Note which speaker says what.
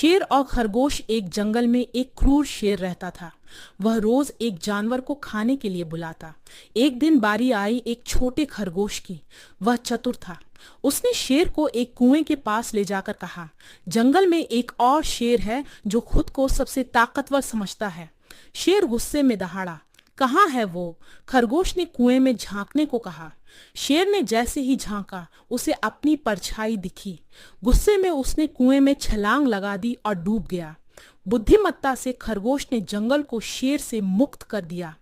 Speaker 1: शेर और खरगोश एक जंगल में एक क्रूर शेर रहता था। वह रोज एक जानवर को खाने के लिए बुलाता। एक दिन बारी आई एक छोटे खरगोश की। वह चतुर था। उसने शेर को एक कुएं के पास ले जाकर कहा, जंगल में एक और शेर है जो खुद को सबसे ताकतवर समझता है। शेर गुस्से में दहाड़ा, कहाँ है वो? खरगोश ने कुएं में झांकने को कहा। शेर ने जैसे ही झांका, उसे अपनी परछाई दिखी। गुस्से में उसने कुएं में छलांग लगा दी और डूब गया। बुद्धिमत्ता से खरगोश ने जंगल को शेर से मुक्त कर दिया।